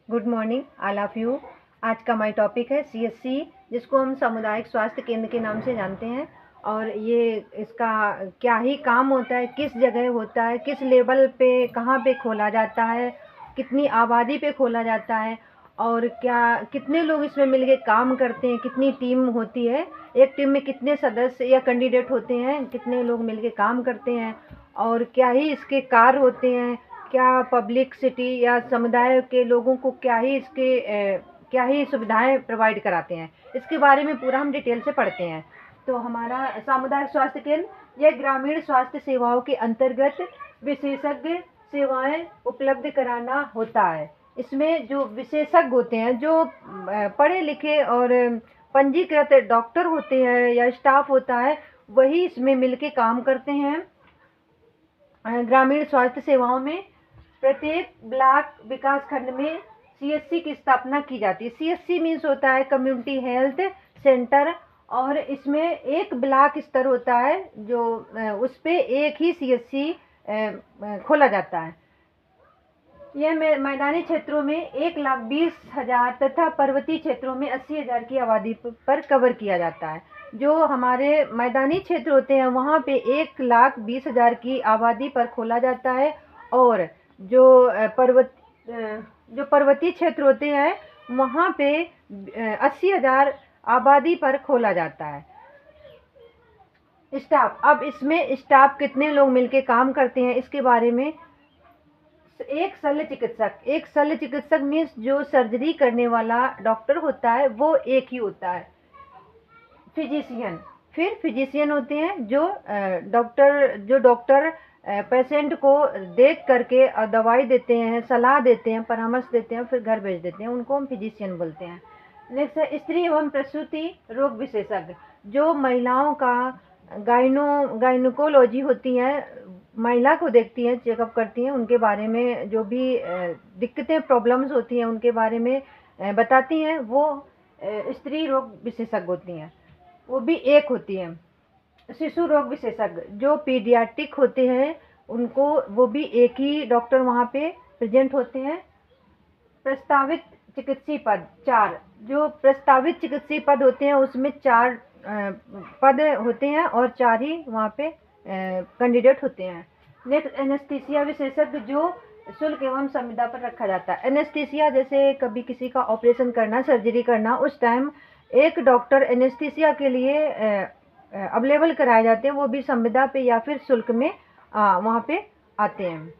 Good morning all of you. आज का my topic है सीएससी, जिसको हम सामुदायिक स्वास्थ्य केंद्र के नाम से जानते हैं। और ये इसका क्या ही काम होता है, किस जगह होता है, किस लेवल पे, कहाँ पे खोला जाता है, कितनी आबादी पे खोला जाता है, और क्या कितने लोग इसमें मिलके काम करते हैं, कितनी टीम होती है, एक टीम में कितने सदस्य या कैंडिडेट होते हैं, कितने लोग मिलके काम करते हैं, और क्या ही इसके कार्य होते हैं, क्या पब्लिक सिटी या समुदाय के लोगों को क्या ही सुविधाएं प्रोवाइड कराते हैं, इसके बारे में पूरा हम डिटेल से पढ़ते हैं। तो हमारा सामुदायिक स्वास्थ्य केंद्र यह ग्रामीण स्वास्थ्य सेवाओं के अंतर्गत विशेषज्ञ सेवाएं उपलब्ध कराना होता है। इसमें जो विशेषज्ञ होते हैं, जो पढ़े लिखे और पंजीकृत डॉक्टर होते हैं या स्टाफ होता है, वही इसमें मिलके काम करते हैं। ग्रामीण स्वास्थ्य सेवाओं में प्रत्येक ब्लॉक विकास खंड में सीएससी की स्थापना की जाती है। सीएससी मीन्स होता है कम्युनिटी हेल्थ सेंटर, और इसमें एक ब्लॉक स्तर होता है जो उस पे एक ही सीएससी खोला जाता है। यह मैदानी क्षेत्रों में 1,20,000 तथा पर्वतीय क्षेत्रों में 80,000 की आबादी पर कवर किया जाता है। जो हमारे मैदानी क्षेत्र होते हैं वहाँ पे 1,20,000 की आबादी पर खोला जाता है, और जो पर्वतीय क्षेत्र होते हैं वहाँ पे 80,000 आबादी पर खोला जाता है। स्टाफ, अब इसमें स्टाफ कितने लोग मिलके काम करते हैं इसके बारे में। एक शल्य चिकित्सक मीन्स जो सर्जरी करने वाला डॉक्टर होता है वो एक ही होता है। फिजिशियन होते हैं जो डॉक्टर पेशेंट को देख करके दवाई देते हैं, सलाह देते हैं, परामर्श देते हैं, फिर घर भेज देते हैं, उनको हम फिजिशियन बोलते हैं। नेक्स्ट है स्त्री एवं प्रसूति रोग विशेषज्ञ, जो महिलाओं का गायनोकोलॉजी होती है, महिला को देखती हैं, चेकअप करती हैं, उनके बारे में जो भी दिक्कतें प्रॉब्लम्स होती हैं उनके बारे में बताती हैं, वो स्त्री रोग विशेषज्ञ होती हैं, वो भी एक होती है। शिशु रोग विशेषज्ञ जो पीडियाट्रिक होते हैं उनको, वो भी एक ही डॉक्टर वहाँ पे प्रेजेंट होते हैं। प्रस्तावित चिकित्सीय पद 4, जो प्रस्तावित चिकित्सीय पद होते हैं उसमें 4 पद होते हैं और 4 ही वहाँ पे कैंडिडेट होते हैं। नेक्स्ट एनेस्थीसिया विशेषज्ञ, जो शुल्क एवं संविदा पर रखा जाता है। एनेस्थीसिया जैसे कभी किसी का ऑपरेशन करना, सर्जरी करना, उस टाइम एक डॉक्टर एनेस्थीसिया के लिए अवेलेबल कराए जाते हैं, वो भी संविदा पे या फिर शुल्क में वहाँ पे आते हैं।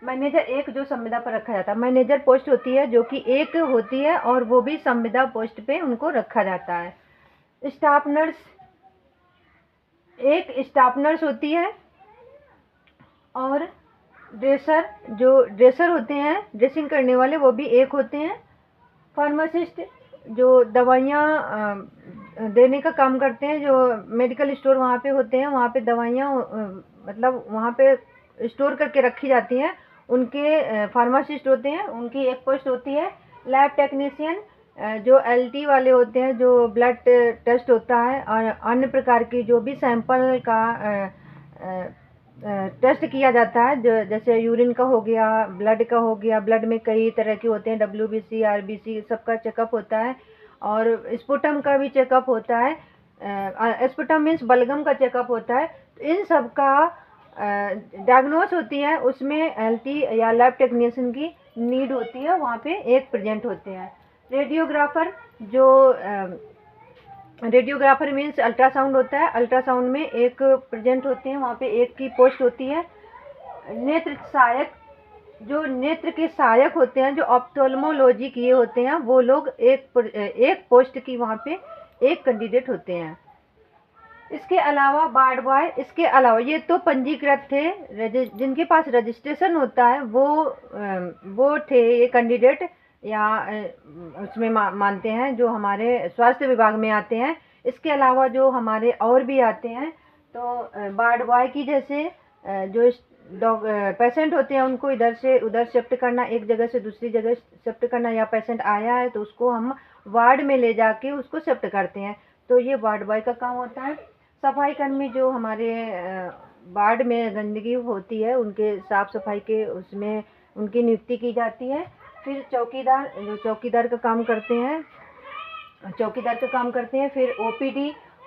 मैनेजर एक जो संविदा पर रखा जाता है। मैनेजर पोस्ट होती है जो कि एक होती है और वो भी संविदा पोस्ट पे उनको रखा जाता है। स्टाफ नर्स, एक स्टाफ नर्स होती है, और ड्रेसर होते हैं, ड्रेसिंग करने वाले, वो भी एक होते हैं। फार्मासिस्ट जो दवाइयाँ देने का काम करते हैं, जो मेडिकल स्टोर वहाँ पे होते हैं, वहाँ पे दवाइयाँ मतलब वहाँ पे स्टोर करके रखी जाती हैं, उनके फार्मासिस्ट होते हैं, उनकी एक पोस्ट होती है। लैब टेक्नीशियन जो एलटी वाले होते हैं, जो ब्लड टेस्ट होता है और अन्य प्रकार की जो भी सैंपल का टेस्ट किया जाता है, जो जैसे यूरिन का हो गया, ब्लड का हो गया, ब्लड में कई तरह के होते हैं, WBC, RBC, सबका चेकअप होता है, और स्पुटम का भी चेकअप होता है। स्पुटम मीन्स बलगम का चेकअप होता है। इन सब का डायग्नोस होती है, उसमें एलटी या लैब टेक्नीशियन की नीड होती है, वहाँ पे एक प्रेजेंट होते हैं। रेडियोग्राफर मीन्स अल्ट्रासाउंड होता है, अल्ट्रासाउंड में एक प्रेजेंट होते हैं, वहाँ पे एक की पोस्ट होती है। नेत्र सहायक, जो नेत्र के सहायक होते हैं, जो ऑप्थेल्मोलॉजी किए होते हैं, वो लोग एक पोस्ट की वहाँ पे एक कैंडिडेट होते हैं। इसके अलावा वार्ड बॉय, इसके अलावा ये तो पंजीकृत थे, जिनके पास रजिस्ट्रेशन होता है वो थे ये कैंडिडेट, या उसमें मानते हैं जो हमारे स्वास्थ्य विभाग में आते हैं। इसके अलावा जो हमारे और भी आते हैं, तो वार्ड बॉय की जैसे जो पेशेंट होते हैं उनको इधर से उधर शिफ्ट करना, एक जगह से दूसरी जगह शिफ्ट करना, या पेशेंट आया है तो उसको हम वार्ड में ले जाके उसको शिफ्ट करते हैं, तो ये वार्ड बॉय का काम होता है। सफाई कर्मी, जो हमारे वार्ड में गंदगी होती है उनके साफ सफाई के उसमें उनकी नियुक्ति की जाती है। फिर चौकीदार, जो चौकीदार का काम करते हैं, फिर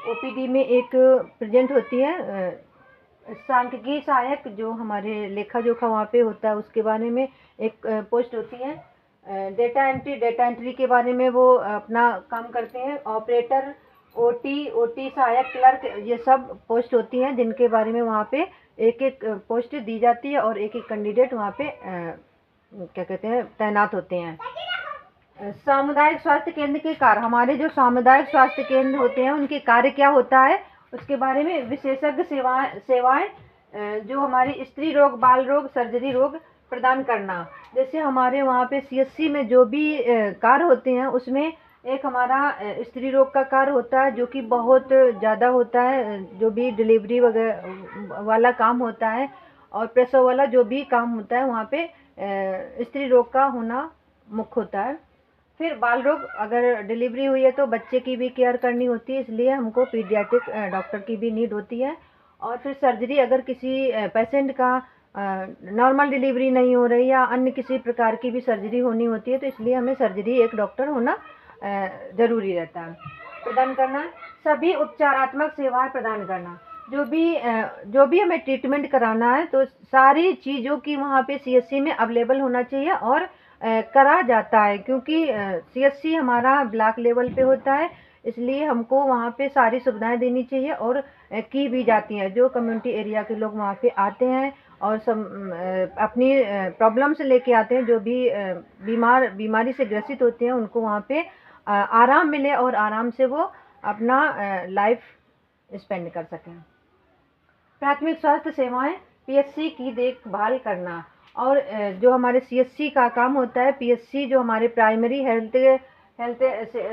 ओपीडी में एक प्रेजेंट होती है सांख्यिकी सहायक, जो हमारे लेखा जोखा वहाँ पे होता है, उसके बारे में एक पोस्ट होती है। डेटा एंट्री के बारे में वो अपना काम करते हैं। ऑपरेटर, ओटी सहायक, क्लर्क, ये सब पोस्ट होती हैं जिनके बारे में वहाँ पे एक एक पोस्ट दी जाती है और एक एक कैंडिडेट वहाँ पे क्या कहते हैं, तैनात होते हैं। सामुदायिक स्वास्थ्य केंद्र के कार्य, हमारे जो सामुदायिक स्वास्थ्य केंद्र होते हैं उनके कार्य क्या होता है उसके बारे में। विशेषज्ञ सेवाएं जो हमारी स्त्री रोग, बाल रोग, सर्जरी रोग प्रदान करना। जैसे हमारे वहाँ पे सीएससी में जो भी कार्य होते हैं उसमें एक हमारा स्त्री रोग का कार्य होता है जो कि बहुत ज़्यादा होता है, जो भी डिलीवरी वगैरह वाला काम होता है और प्रसव वाला जो भी काम होता है वहाँ पे स्त्री रोग का होना मुख्य होता है। फिर बाल रोग, अगर डिलीवरी हुई है तो बच्चे की भी केयर करनी होती है, इसलिए हमको पीडियाट्रिक डॉक्टर की भी नीड होती है। और फिर सर्जरी, अगर किसी पेशेंट का नॉर्मल डिलीवरी नहीं हो रही या अन्य किसी प्रकार की भी सर्जरी होनी होती है तो इसलिए हमें सर्जरी एक डॉक्टर होना ज़रूरी रहता है। प्रदान करना, सभी उपचारात्मक सेवाएं प्रदान करना। जो भी हमें ट्रीटमेंट कराना है तो सारी चीज़ों की वहाँ पे सीएससी में अवेलेबल होना चाहिए और करा जाता है, क्योंकि सीएससी हमारा ब्लॉक लेवल पे होता है, इसलिए हमको वहाँ पे सारी सुविधाएं देनी चाहिए और की भी जाती हैं। जो कम्युनिटी एरिया के लोग वहाँ पे आते हैं और अपनी प्रॉब्लम्स लेके आते हैं, जो भी बीमारी से ग्रसित होते हैं, उनको वहाँ पे आराम मिले और आराम से वो अपना लाइफ स्पेंड कर सकें। प्राथमिक स्वास्थ्य सेवाएं, पीएचसी की देखभाल करना। और जो हमारे सीएससी का काम होता है, पीएचसी जो हमारे प्राइमरी हेल्थ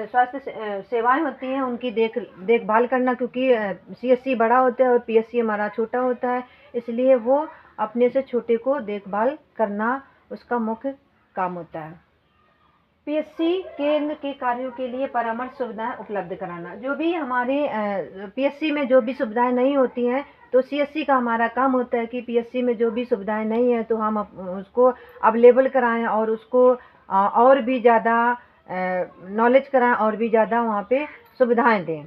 स्वास्थ्य सेवाएं होती हैं उनकी देखभाल करना, क्योंकि सीएससी बड़ा होता है और पीएचसी हमारा छोटा होता है, इसलिए वो अपने से छोटे को देखभाल करना उसका मुख्य काम होता है। पीएचसी केंद्र के कार्यों के लिए परामर्श सुविधाएं उपलब्ध कराना। जो भी हमारे पीएचसी में जो भी सुविधाएं नहीं होती हैं तो सीएससी का हमारा काम होता है कि पीएचसी में जो भी सुविधाएं नहीं है तो हम उसको अवेलेबल कराएं और उसको और भी ज़्यादा नॉलेज कराएं और भी ज़्यादा वहाँ पे सुविधाएं दें।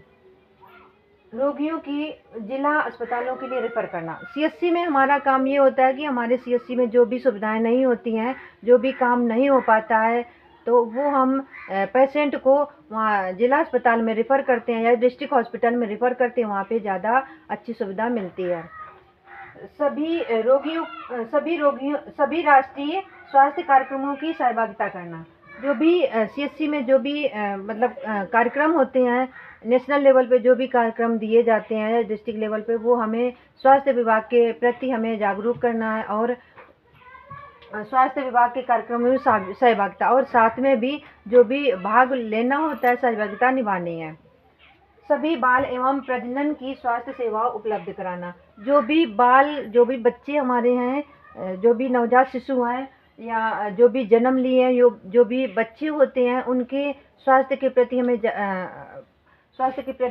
रोगियों की जिला अस्पतालों के लिए रेफ़र करना। सीएससी में हमारा काम ये होता है कि हमारे सीएससी में जो भी सुविधाएं नहीं होती हैं, जो भी काम नहीं हो पाता है, तो वो हम पेशेंट को वहाँ जिला अस्पताल में रेफ़र करते हैं या डिस्ट्रिक्ट हॉस्पिटल में रेफ़र करते हैं, वहाँ पे ज़्यादा अच्छी सुविधा मिलती है। सभी राष्ट्रीय स्वास्थ्य कार्यक्रमों की सहभागिता करना। जो भी सीएससी में जो भी कार्यक्रम होते हैं, नेशनल लेवल पे जो भी कार्यक्रम दिए जाते हैं डिस्ट्रिक्ट लेवल पे, वो हमें स्वास्थ्य विभाग के प्रति हमें जागरूक करना है और स्वास्थ्य विभाग के कार्यक्रमों में सहभागिता, और साथ में भी जो भी भाग लेना होता है सहभागिता निभानी है। सभी बाल एवं प्रजनन की स्वास्थ्य सेवाएं उपलब्ध कराना। जो भी बच्चे हमारे हैं, जो भी नवजात शिशु हैं या जो भी जन्म लिए हैं, जो भी बच्चे होते हैं, उनके स्वास्थ्य के प्रति हमें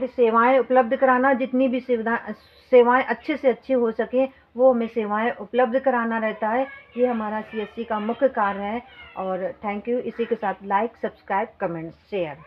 सेवाएं उपलब्ध कराना। जितनी भी सेवाएं अच्छे से अच्छे हो सके वो हमें सेवाएं उपलब्ध कराना रहता है। ये हमारा सीएससी का मुख्य कार्य है। और थैंक यू। इसी के साथ लाइक, सब्सक्राइब, कमेंट, शेयर।